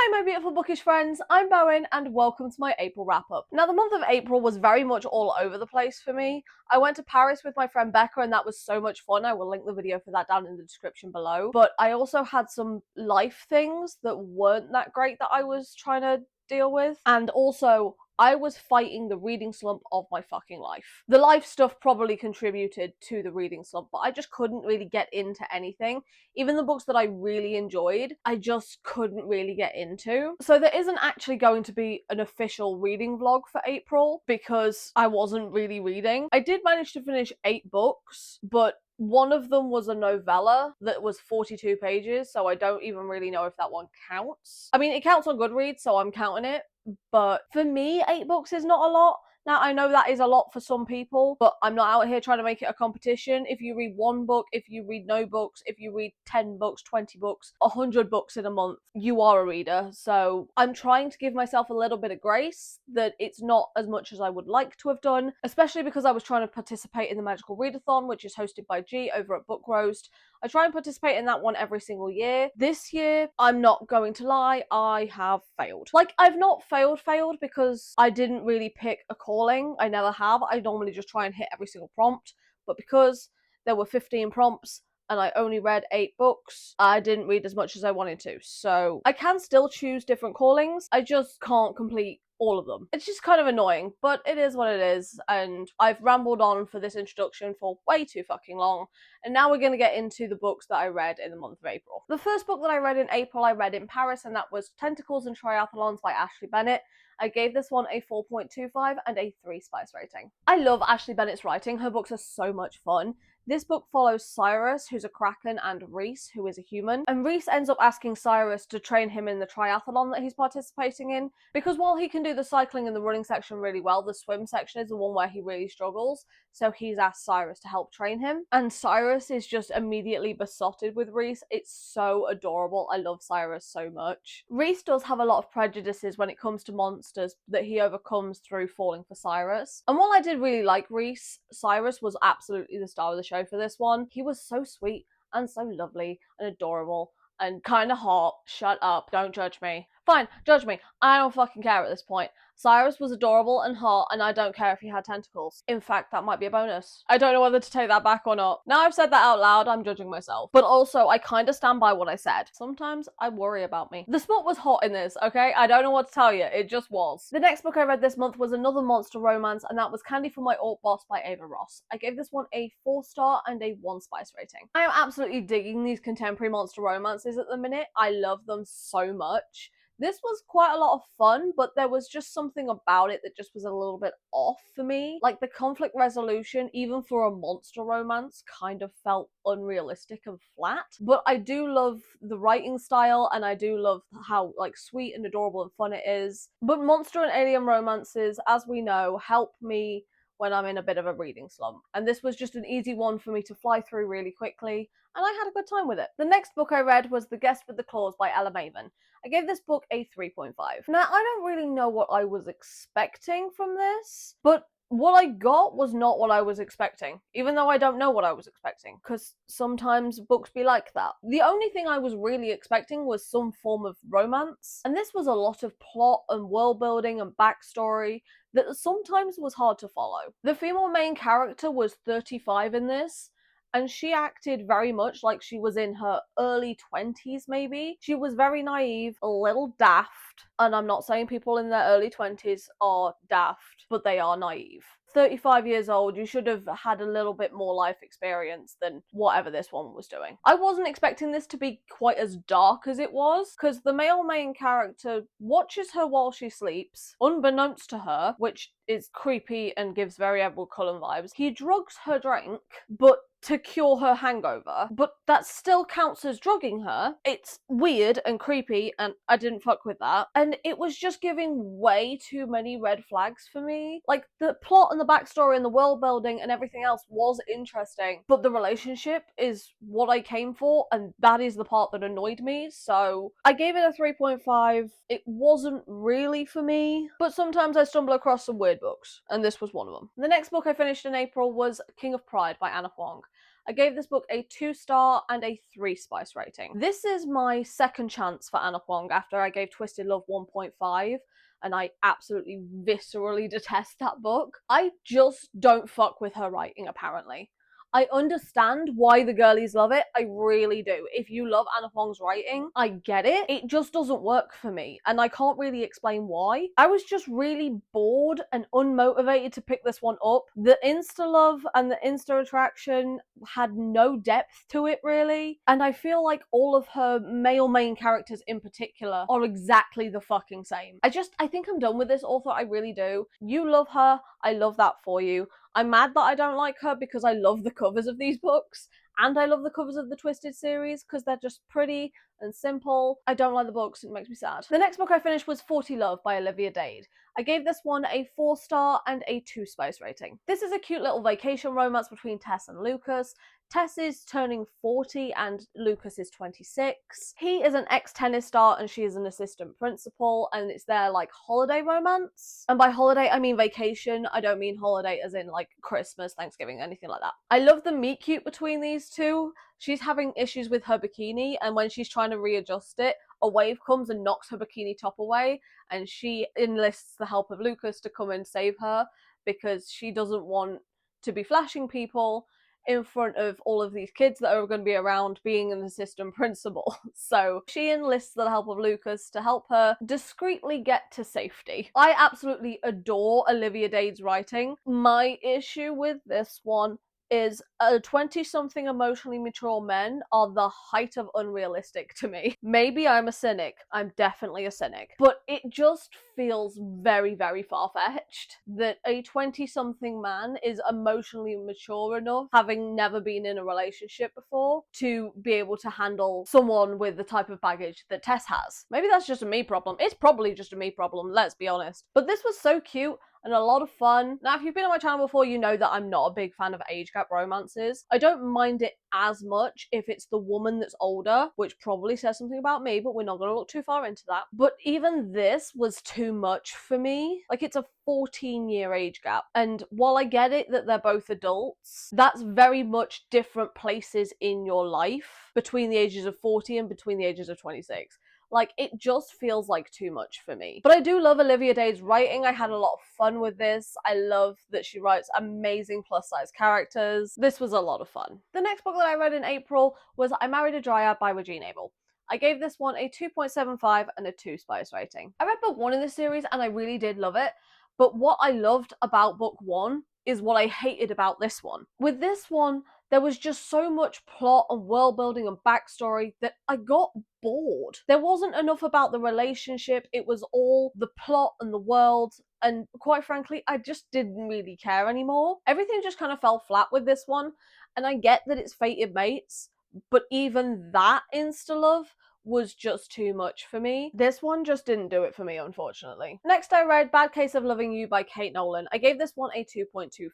Hi my beautiful bookish friends, I'm Bowen and welcome to my April wrap up. Now the month of April was very much all over the place for me. I went to Paris with my friend Becca and that was so much fun. I will link the video for that down in the description below. But I also had some life things that weren't that great that I was trying to deal with. And also, I was fighting the reading slump of my fucking life. The life stuff probably contributed to the reading slump, but I just couldn't really get into anything. Even the books that I really enjoyed, I just couldn't really get into. So there isn't actually going to be an official reading vlog for April because I wasn't really reading. I did manage to finish 8 books, but one of them was a novella that was 42 pages, so I don't even really know if that one counts. I mean, it counts on Goodreads, so I'm counting it, but for me, 8 books is not a lot. Now, I know that is a lot for some people, but I'm not out here trying to make it a competition. If you read 1 book, if you read no books, if you read 10 books, 20 books, 100 books in a month, you are a reader. So I'm trying to give myself a little bit of grace that it's not as much as I would like to have done, especially because I was trying to participate in the Magical Readathon, which is hosted by G over at Book Roast. I try and participate in that one every single year. This year, I'm not going to lie, I have failed. Like, I've not failed because I didn't really pick a calling. I never have. I normally just try and hit every single prompt. But because there were 15 prompts and I only read 8 books, I didn't read as much as I wanted to. So I can still choose different callings. I just can't complete all of them. It's just kind of annoying, but it is what it is, and I've rambled on for this introduction for way too fucking long, and now we're going to get into the books that I read in the month of April. The first book that I read in April, I read in Paris, and that was Tentacles and Triathlons by Ashley Bennett. I gave this one a 4.25 and a 3 spice rating. I love Ashley Bennett's writing. Her books are so much fun. This book follows Cyrus, who's a kraken, and Reese, who is a human. And Reese ends up asking Cyrus to train him in the triathlon that he's participating in, because while he can do the cycling and the running section really well, the swim section is the one where he really struggles. So he's asked Cyrus to help train him. And Cyrus is just immediately besotted with Reese. It's so adorable. I love Cyrus so much. Reese does have a lot of prejudices when it comes to monsters that he overcomes through falling for Cyrus. And while I did really like Reese, Cyrus was absolutely the star of the show for this one. He was so sweet and so lovely and adorable and kind of hot. Shut up, don't judge me. Fine, judge me. I don't fucking care at this point. Cyrus was adorable and hot, and I don't care if he had tentacles. In fact, that might be a bonus. I don't know whether to take that back or not. Now I've said that out loud, I'm judging myself. But also, I kind of stand by what I said. Sometimes I worry about me. The smut was hot in this, okay? I don't know what to tell you. It just was. The next book I read this month was another monster romance, and that was Candy for My Alt Boss by Ava Ross. I gave this one a 4-star and a 1 spice rating. I am absolutely digging these contemporary monster romances at the minute. I love them so much. This was quite a lot of fun, but there was just something about it that just was a little bit off for me. Like, the conflict resolution, even for a monster romance, kind of felt unrealistic and flat. But I do love the writing style, and I do love how, like, sweet and adorable and fun it is. But monster and alien romances, as we know, help me when I'm in a bit of a reading slump. And this was just an easy one for me to fly through really quickly, and I had a good time with it. The next book I read was The Guest with the Claws by Ella Maven. I gave this book a 3.5. Now, I don't really know what I was expecting from this, but what I got was not what I was expecting, even though I don't know what I was expecting, because sometimes books be like that. The only thing I was really expecting was some form of romance, and this was a lot of plot and world building and backstory that sometimes was hard to follow. The female main character was 35 in this, and she acted very much like she was in her early 20s, maybe. She was very naive, a little daft, and I'm not saying people in their early 20s are daft, but they are naive. 35 years old, you should have had a little bit more life experience than whatever this one was doing. I wasn't expecting this to be quite as dark as it was, because the male main character watches her while she sleeps, unbeknownst to her, which is creepy and gives very Edward Cullen vibes. He drugs her drink, but to cure her hangover, but that still counts as drugging her. It's weird and creepy, and I didn't fuck with that. And it was just giving way too many red flags for me. Like, the plot and the backstory and the world building and everything else was interesting, but the relationship is what I came for, and that is the part that annoyed me, so I gave it a 3.5. It wasn't really for me, but sometimes I stumble across some weird books, and this was one of them. The next book I finished in April was King of Pride by Anna Huang. I gave this book a 2-star and a 3 spice rating. This is my second chance for Anna Huang after I gave Twisted Love 1.5. And I absolutely viscerally detest that book. I just don't fuck with her writing, apparently. I understand why the girlies love it. I really do. If you love Anna Huang's writing, I get it. It just doesn't work for me, and I can't really explain why. I was just really bored and unmotivated to pick this one up. The insta-love and the insta-attraction had no depth to it, really, and I feel like all of her male main characters in particular are exactly the fucking same. I think I'm done with this author, I really do. You love her, I love that for you. I'm mad that I don't like her because I love the covers of these books, and I love the covers of the Twisted series because they're just pretty and simple. I don't like the books, it makes me sad. The next book I finished was 40 Love by Olivia Dade. I gave this one a 4-star and a 2 spice rating. This is a cute little vacation romance between Tess and Lucas. Tess is turning 40 and Lucas is 26. He is an ex-tennis star and she is an assistant principal, and it's their like holiday romance. And by holiday I mean vacation, I don't mean holiday as in like Christmas, Thanksgiving, anything like that. I love the meet cute between these two. She's having issues with her bikini, and when she's trying to readjust it, a wave comes and knocks her bikini top away, and she enlists the help of Lucas to come and save her because she doesn't want to be flashing people in front of all of these kids that are going to be around being an assistant principal. So she enlists the help of Lucas to help her discreetly get to safety. I absolutely adore Olivia Dade's writing. My issue with this one is 20-something emotionally mature men are the height of unrealistic to me. Maybe I'm a cynic. I'm definitely a cynic. But it just feels very, very far-fetched that a 20-something man is emotionally mature enough, having never been in a relationship before, to be able to handle someone with the type of baggage that Tess has. Maybe that's just a me problem. It's probably just a me problem, let's be honest. But this was so cute and a lot of fun. Now, if you've been on my channel before, you know that I'm not a big fan of age gap romances. I don't mind it as much if it's the woman that's older, which probably says something about me, but we're not going to look too far into that. But even this was too much for me. Like, it's a 14-year age gap. And while I get it that they're both adults, that's very much different places in your life between the ages of 40 and between the ages of 26. Like, it just feels like too much for me. But I do love Olivia Dade's writing. I had a lot of fun with this. I love that she writes amazing plus-size characters. This was a lot of fun. The next book that I read in April was I Married a Dryad by Regina Abel. I gave this one a 2.75 and a 2 spice rating. I read book 1 in this series and I really did love it. But what I loved about book 1 is what I hated about this one. With this one, there was just so much plot and world building and backstory that I got bored. There wasn't enough about the relationship, it was all the plot and the world, and quite frankly, I just didn't really care anymore. Everything just kind of fell flat with this one, and I get that it's fated mates, but even that insta-love was just too much for me. This one just didn't do it for me, unfortunately. Next, I read Bad Case of Loving You by Kate Nolan. I gave this one a 2.25.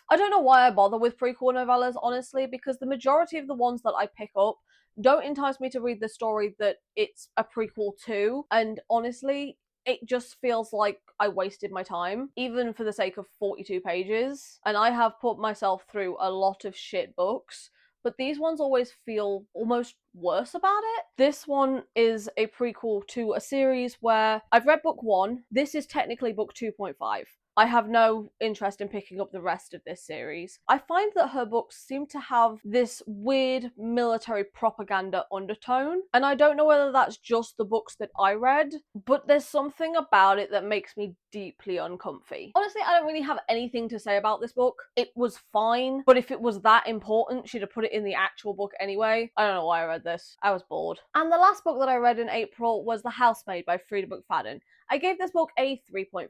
I don't know why I bother with prequel novellas, honestly, because the majority of the ones that I pick up don't entice me to read the story that it's a prequel to, and honestly, it just feels like I wasted my time, even for the sake of 42 pages. And I have put myself through a lot of shit books, but these ones always feel almost worse about it. This one is a prequel to a series where I've read book 1. This is technically book 2.5. I have no interest in picking up the rest of this series. I find that her books seem to have this weird military propaganda undertone, and I don't know whether that's just the books that I read, but there's something about it that makes me deeply uncomfy. Honestly, I don't really have anything to say about this book. It was fine, but if it was that important, she'd have put it in the actual book anyway. I don't know why I read this. I was bored. And the last book that I read in April was The Housemaid by Frida McFadden. I gave this book a 3.5.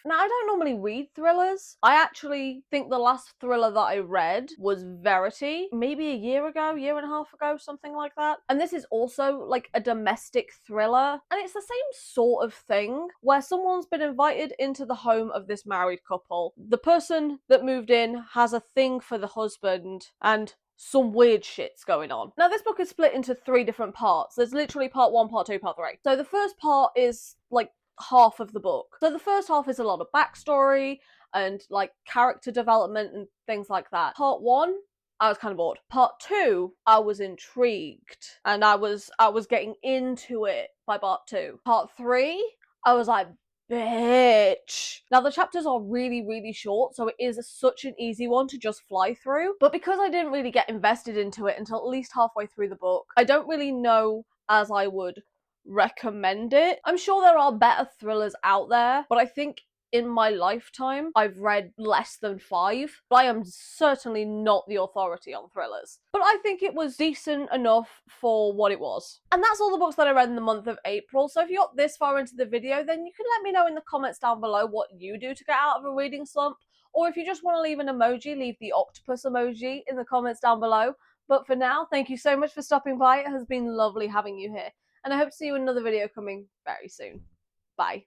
Now, I don't normally read thrillers. I actually think the last thriller that I read was Verity, maybe a year ago, year and a half ago, something like that. And this is also like a domestic thriller. And it's the same sort of thing where someone's been invited into the home of this married couple. The person that moved in has a thing for the husband and some weird shit's going on. Now, this book is split into 3 different parts. There's literally part 1, part 2, part 3. So the first part is like half of the book. So the first half is a lot of backstory and like character development and things like that. Part 1 I was kind of bored. Part 2, I was intrigued, and I was getting into it by part 2. Part 3, I was like, bitch. Now the chapters are really, really short, so it is such an easy one to just fly through. But because I didn't really get invested into it until at least halfway through the book, I don't really know as I would recommend it. I'm sure there are better thrillers out there, but I think in my lifetime, I've read less than 5. But I am certainly not the authority on thrillers. But I think it was decent enough for what it was. And that's all the books that I read in the month of April. So if you got this far into the video, then you can let me know in the comments down below what you do to get out of a reading slump. Or if you just want to leave an emoji, leave the octopus emoji in the comments down below. But for now, thank you so much for stopping by. It has been lovely having you here. And I hope to see you in another video coming very soon. Bye.